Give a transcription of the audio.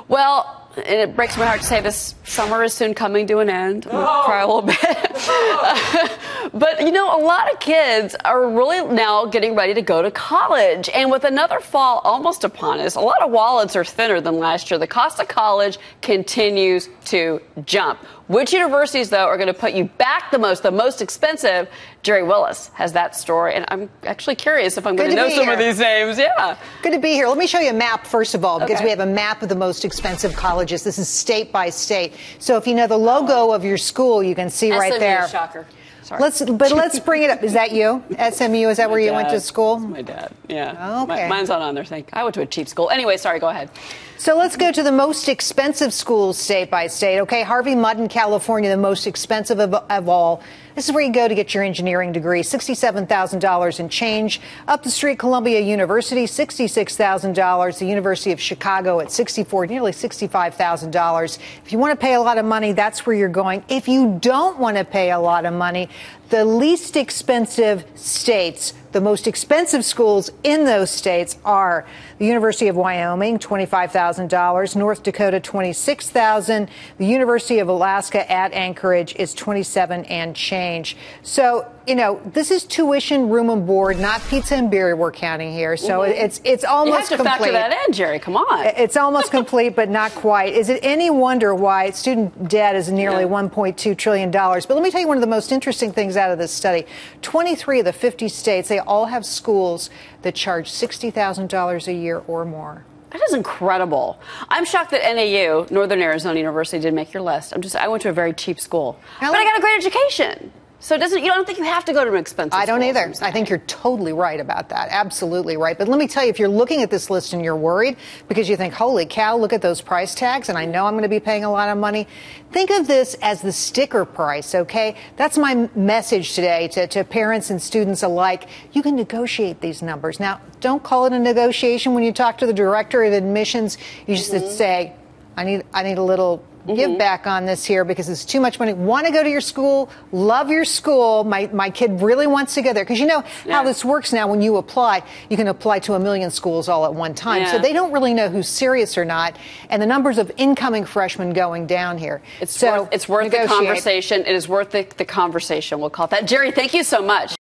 Well, and it breaks my heart to say this summer is soon coming to an end. I'm gonna cry a little bit. But, you know, a lot of kids are really now getting ready to go to college. And with another fall almost upon us, a lot of wallets are thinner than last year. The cost of college continues to jump. Which universities, though, are going to put you back the most expensive? Gerri Willis has that story. And I'm actually curious if I'm going to know some of these names. Yeah. Good to be here. Let me show you a map, first of all, because we have a map of the most expensive colleges. This is state by state. So if you know the logo of your school, you can see right there. Shocker. Sorry. Let's bring it up. Is that you? SMU, is that where you went to school? That's my dad, yeah. Okay. Mine's not on there, I went to a cheap school. Anyway, sorry, go ahead. So let's go to the most expensive schools state by state. Okay, Harvey Mudd in California, the most expensive of all. This is where you go to get your engineering degree, $67,000 and change. Up the street, Columbia University, $66,000. The University of Chicago at nearly $65,000. If you want to pay a lot of money, that's where you're going. If you don't want to pay a lot of money, the least expensive states, the most expensive schools in those states are the University of Wyoming, $25,000, North Dakota, $26,000, the University of Alaska at Anchorage is $27,000 and change. So, you know, this is tuition, room and board, not pizza and beer we're counting here. So it's almost complete. You have to factor that in, Gerri. Come on. It's almost complete, but not quite. Is it any wonder why student debt is nearly $1.2 trillion? But let me tell you one of the most interesting things out of this study. 23 of the 50 states, they all have schools that charge $60,000 a year or more. That is incredible. I'm shocked that NAU, Northern Arizona University, didn't make your list. I went to a very cheap school, but I got a great education. So I don't think you have to go to an expensive school. I don't either. I think you're totally right about that. Absolutely right. But let me tell you, if you're looking at this list and you're worried because you think, holy cow, look at those price tags, and I know I'm going to be paying a lot of money, think of this as the sticker price, okay? That's my message today to parents and students alike. You can negotiate these numbers. Now, don't call it a negotiation when you talk to the director of admissions. You just say, I need a little give back on this here because it's too much money. Want to go to your school, love your school. My kid really wants to go there. Because you know how this works now when you apply. You can apply to 1 million schools all at one time. So they don't really know who's serious or not. And the numbers of incoming freshmen going down here. It's worth the conversation. It is worth the conversation. We'll call it that. Gerri, thank you so much.